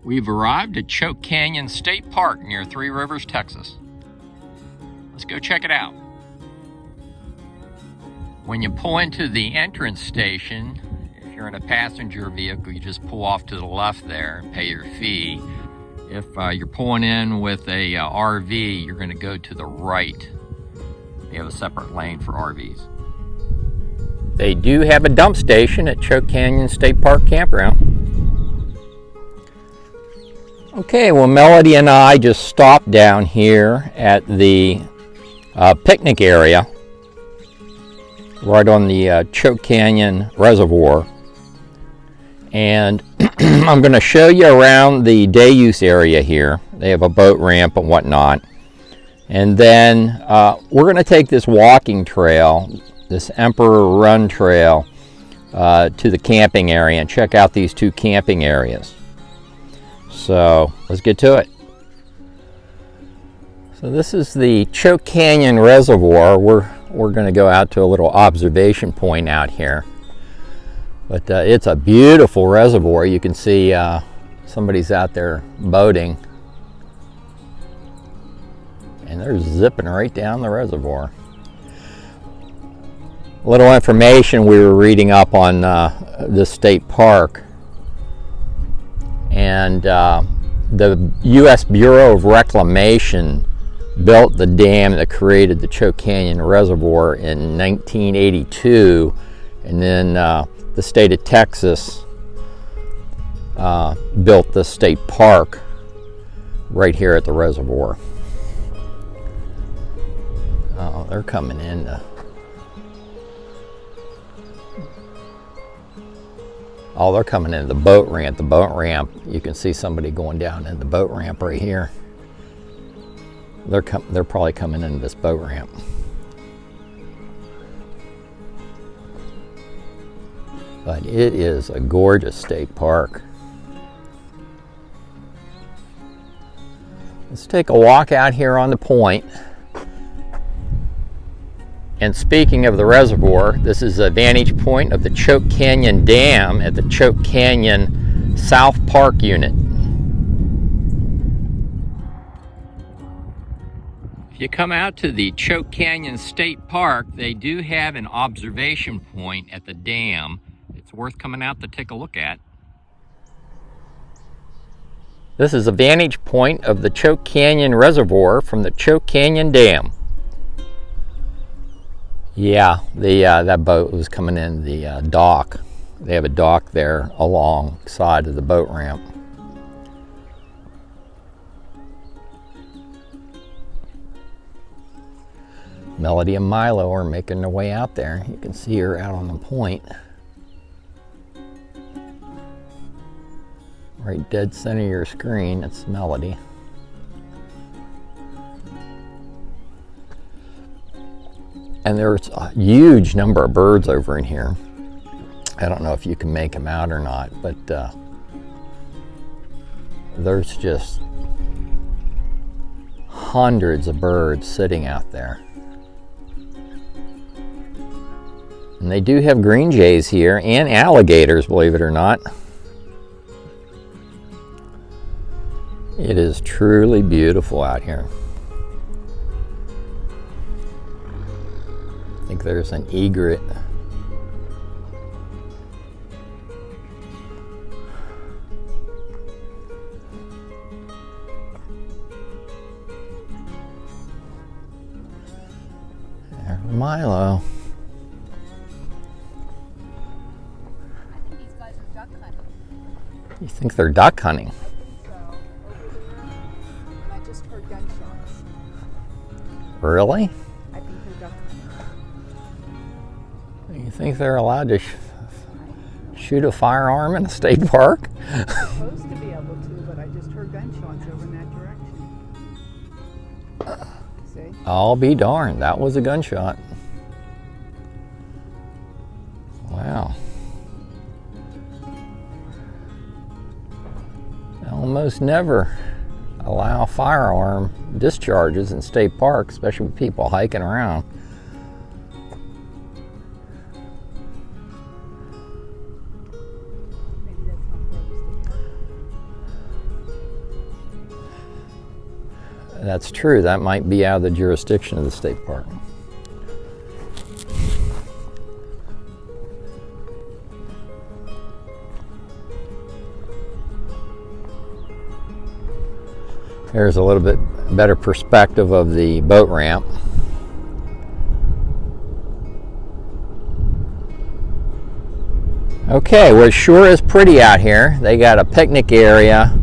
We've arrived at Choke Canyon State Park near Three Rivers, Texas. Let's go check it out. When you pull into the entrance station, if you're in a passenger vehicle, you just pull off to the left there and pay your fee. If you're pulling in with a RV, you're going to go to the right. They have a separate lane for RVs. They do have a dump station at Choke Canyon State Park Campground. Okay, well, Melody and I just stopped down here at the picnic area right on the Choke Canyon Reservoir, and I'm going to show you around the day use area here. They have a boat ramp and whatnot, and then we're going to take this walking trail, this Emperor Run Trail, to the camping area and check out these two camping areas. So let's get to it. So this is the Choke Canyon Reservoir. We're going to go out to a little observation point out here. But it's a beautiful reservoir. You can see somebody's out there boating. And they're zipping right down the reservoir. A little information we were reading up on this state park. And the U.S. Bureau of Reclamation built the dam that created the Choke Canyon Reservoir in 1982, and then the state of Texas built the state park right here at the reservoir. Oh, they're coming in. Oh, they're coming into the boat ramp. The boat ramp, you can see somebody going down in the boat ramp right here. They're probably coming into this boat ramp. But it is a gorgeous state park. Let's take a walk out here on the point. And speaking of the reservoir, this is a vantage point of the Choke Canyon Dam at the Choke Canyon South Park Unit. If you come out to the Choke Canyon State Park, they do have an observation point at the dam. It's worth coming out to take a look at. This is a vantage point of the Choke Canyon Reservoir from the Choke Canyon Dam. Yeah, that boat was coming in the dock. They have a dock there alongside of the boat ramp. Melody and Milo are making their way out there. You can see her out on the point. Right dead center of your screen, it's Melody. And there's a huge number of birds over in here. I don't know if you can make them out or not, but there's just hundreds of birds sitting out there. And they do have green jays here and alligators, believe it or not. It is truly beautiful out here. I think there's an egret. There's Milo. These guys are duck hunting. You think they're duck hunting? So, over the road, and I just heard gunshots. Really? I think they're duck hunting. You think they're allowed to shoot a firearm in a state park? They're supposed to be able to, but I just heard gunshots over in that direction. See? I'll be darned, that was a gunshot. Wow. They almost never allow firearm discharges in state parks, especially with people hiking around. Maybe that's not closed. That's true. That might be out of the jurisdiction of the state park. Here's a little bit better perspective of the boat ramp. Okay, well, it sure is pretty out here. They got a picnic area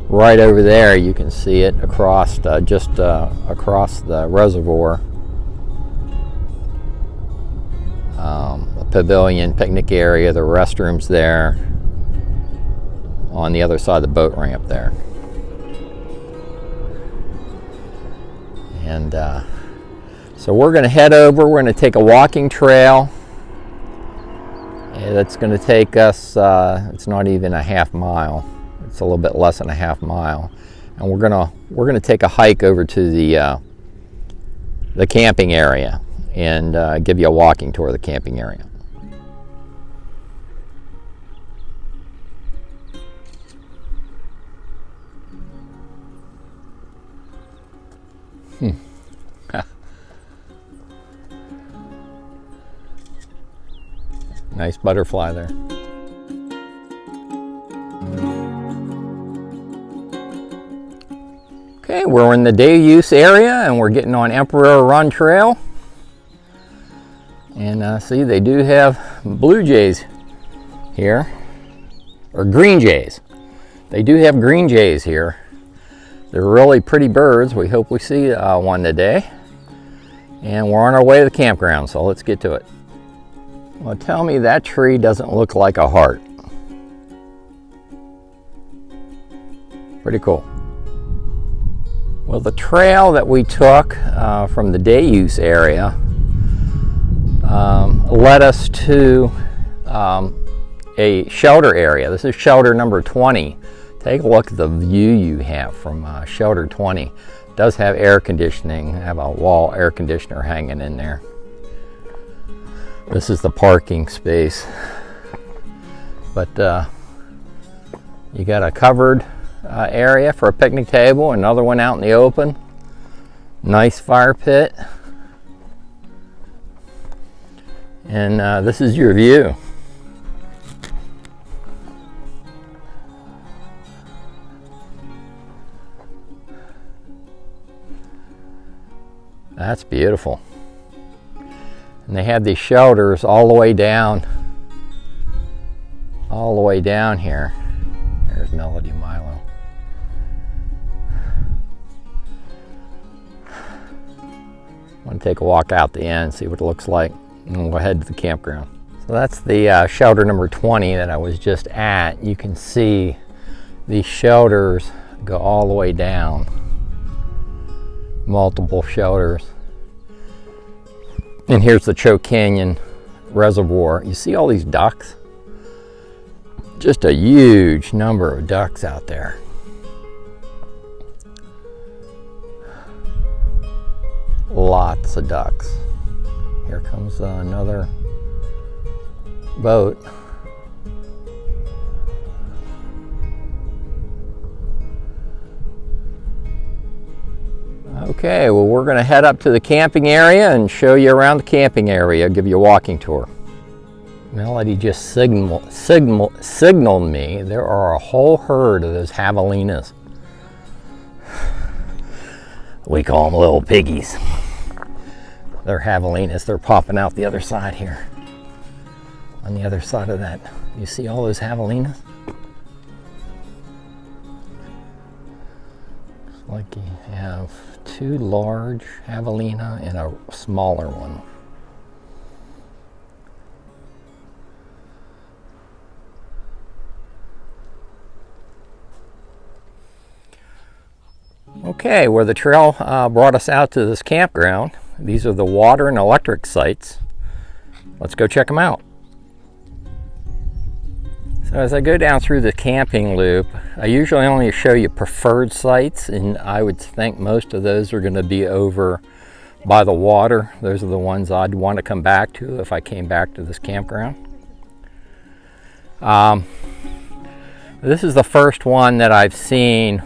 right over there. You can see it across, just across the reservoir. A pavilion, picnic area, the restrooms there on the other side of the boat ramp there. And so we're going to head over. We're going to take a walking trail. That's going to take us, it's not even a half mile. It's a little bit less than a half mile. And we're going to take a hike over to the camping area and give you a walking tour of the camping area. Nice butterfly there. Okay, we're in the day use area and we're getting on Emperor Run Trail. And see, they do have blue jays here, or green jays. They do have green jays here. They're really pretty birds. We hope we see one today. And we're on our way to the campground, so let's get to it. Well, tell me that tree doesn't look like a heart. Pretty cool. Well, the trail that we took from the day use area led us to a shelter area. This is shelter number 20. Take a look at the view you have from shelter 20. It does have air conditioning, have a wall air conditioner hanging in there. This is the parking space, but you got a covered area for a picnic table, another one out in the open. Nice fire pit, and this is your view. That's beautiful. And they have these shelters all the way down here. There's Melody Milo. I want to take a walk out the end, see what it looks like, and we'll head to the campground. So that's the shelter number 20 that I was just at. You can see these shelters go all the way down. Multiple shelters. And here's the Choke Canyon Reservoir. You see all these ducks? Just a huge number of ducks out there. Lots of ducks. Here comes another boat. Okay, well, we're going to head up to the camping area and show you around the camping area, give you a walking tour. Melody just signaled me there are a whole herd of those javelinas. We call them little piggies. They're javelinas. They're popping out the other side here. On the other side of that, you see all those javelinas? Looks like you have two large javelina and a smaller one. Okay, where the trail brought us out to this campground, these are the water and electric sites. Let's go check them out. So as I go down through the camping loop, I usually only show you preferred sites, and I would think most of those are going to be over by the water. Those are the ones I'd want to come back to if I came back to this campground. This is the first one that I've seen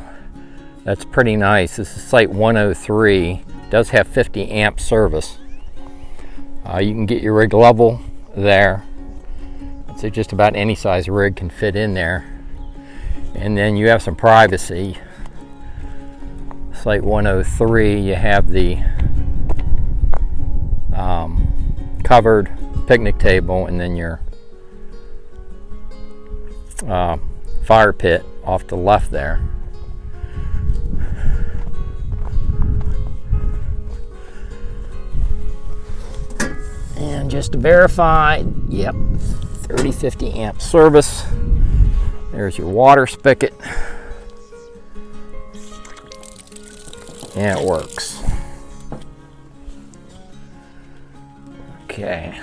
That's pretty nice. This is site 103. Does have 50 amp service. You can get your rig level there. I'd say just about any size rig can fit in there. And then you have some privacy. Site 103, you have the covered picnic table, and then your fire pit off to the left there. And just to verify, yep, 30-50 amp service. There's your water spigot. And it works. Okay.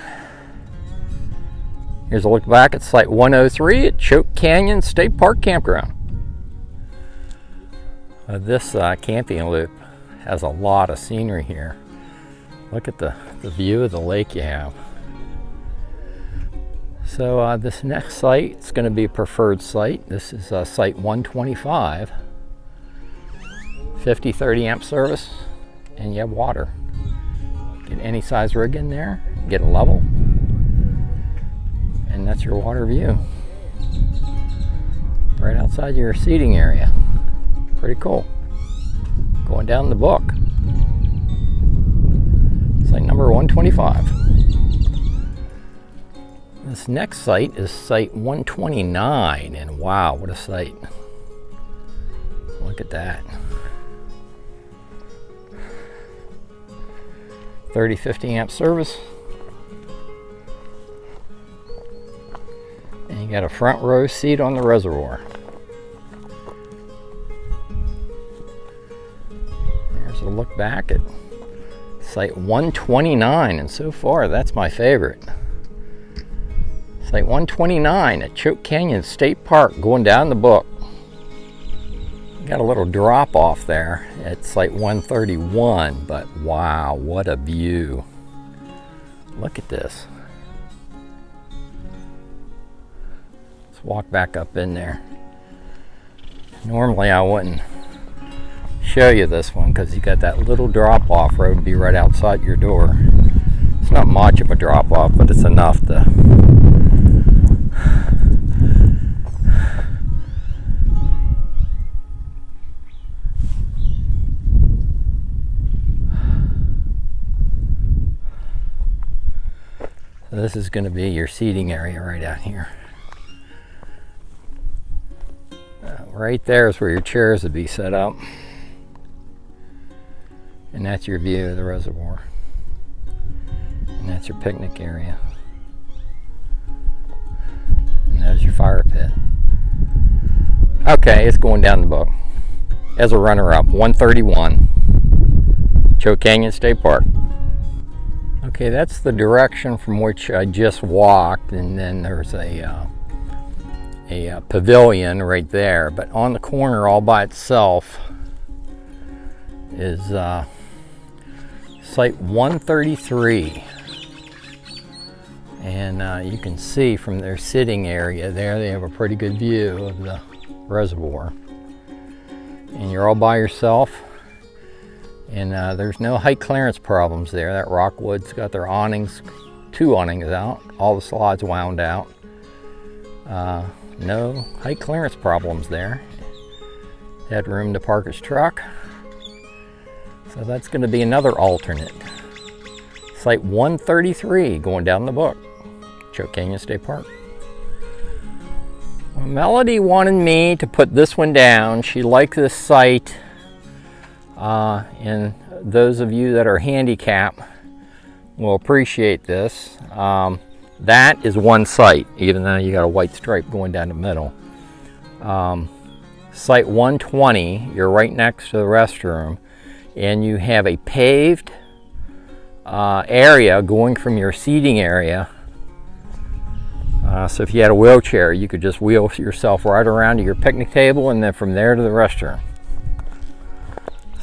Here's a look back at Site 103 at Choke Canyon State Park Campground. This camping loop has a lot of scenery here. Look at the view of the lake you have. So this next site is going to be a preferred site. This is Site 125. 50-30 amp service, and you have water. Get any size rig in there, get a level, and that's your water view. Right outside your seating area. Pretty cool. Going down the book. Site number 125. This next site is Site 129, and wow, what a site. Look at that. 30-50 amp service. And you got a front row seat on the reservoir. There's a look back at Site 129, and so far that's my favorite. Site 129 at Choke Canyon State Park, going down the book. Got a little drop off there at Site 131, but wow, what a view. Look at this. Let's walk back up in there. Normally I wouldn't show you this one because you got that little drop off road be right outside your door. It's not much of a drop off, but it's enough to So this is going to be your seating area right out here. Right there is where your chairs would be set up. And that's your view of the reservoir. And that's your picnic area. And there's your fire pit. Okay, it's going down the book. As a runner-up, 131, Choke Canyon State Park. Okay, that's the direction from which I just walked, and then there's a pavilion right there. But on the corner, all by itself, is Site 133. And you can see from their sitting area there, they have a pretty good view of the reservoir. And you're all by yourself. And there's no height clearance problems there. That Rockwood's got their awnings, 2 awnings out. All the slides wound out. No height clearance problems there. Had room to park his truck. So that's going to be another alternate. Site 133 going down the book. Choke Canyon State Park. Well, Melody wanted me to put this one down. She liked this site. And those of you that are handicapped will appreciate this. That is one site, even though you got a white stripe going down the middle. Site 120, you're right next to the restroom, and you have a paved area going from your seating area. So if you had a wheelchair, you could just wheel yourself right around to your picnic table, and then from there to the restroom.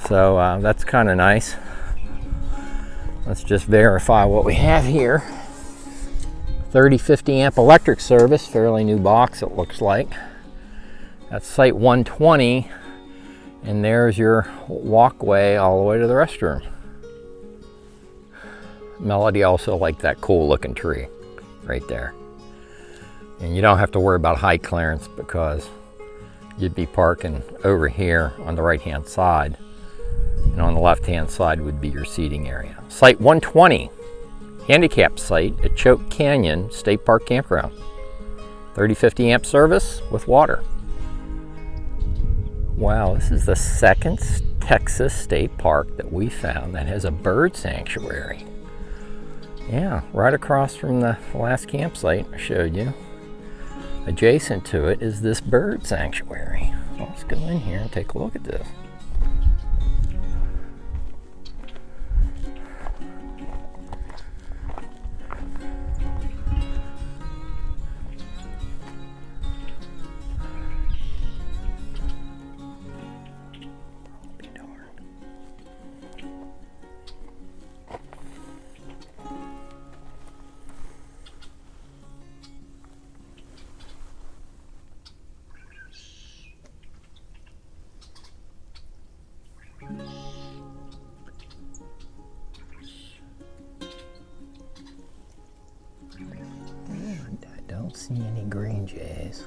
So that's kind of nice. Let's just verify what we have here. 30-50 amp electric service, fairly new box it looks like. That's Site 120 And there's your walkway all the way to the restroom. Melody also liked that cool looking tree right there. And you don't have to worry about height clearance because you'd be parking over here on the right hand side. And on the left hand side would be your seating area. Site 120, handicap site at Choke Canyon State Park Campground. 3050 amp service with water. Wow, this is the second Texas state park that we found that has a bird sanctuary. Yeah, right across from the last campsite I showed you. Adjacent to it is this bird sanctuary. Let's go in here and take a look at this. I don't see any green jays,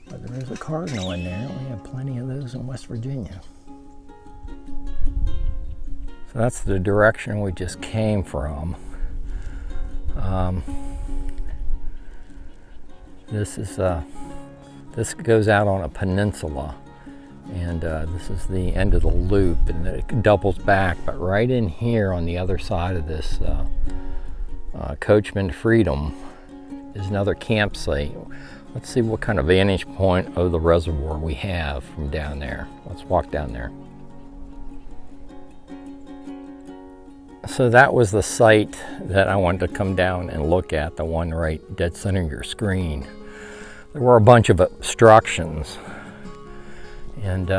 but there is a cardinal in there. We have plenty of those in West Virginia. So that's the direction we just came from. This goes out on a peninsula, and this is the end of the loop, and it doubles back. But right in here on the other side of this Coachman to Freedom is another campsite. Let's see what kind of vantage point of the reservoir we have from down there. Let's walk down there. So that was the site that I wanted to come down and look at, the one right dead center of your screen. There were a bunch of obstructions, and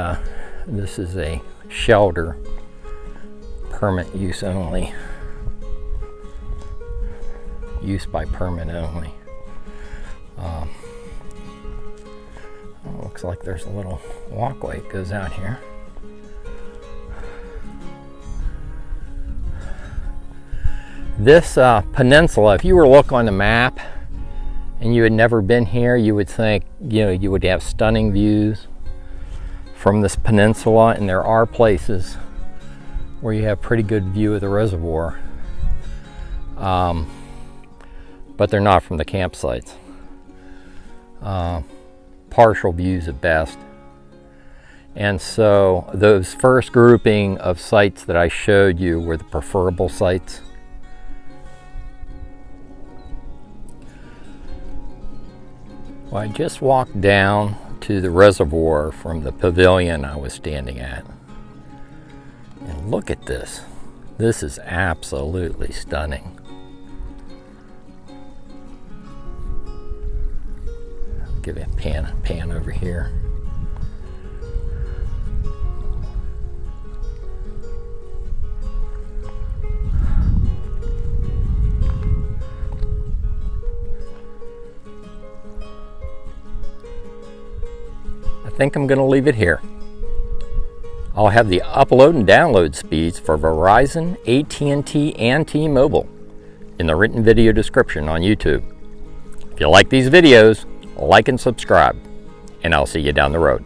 this is a shelter, permit use only, use by permit only. Looks like there's a little walkway that goes out here. This peninsula, if you were to look on the map and you had never been here, you would think, you would have stunning views from this peninsula, and there are places where you have pretty good view of the reservoir, but they're not from the campsites. Partial views at best. And so those first grouping of sites that I showed you were the preferable sites. Well, I just walked down to the reservoir from the pavilion I was standing at. And look at this. This is absolutely stunning. I'll give you a pan over here. I think I'm going to leave it here. I'll have the upload and download speeds for Verizon, AT&T, and T-Mobile in the written video description on YouTube. If you like these videos, like and subscribe, and I'll see you down the road.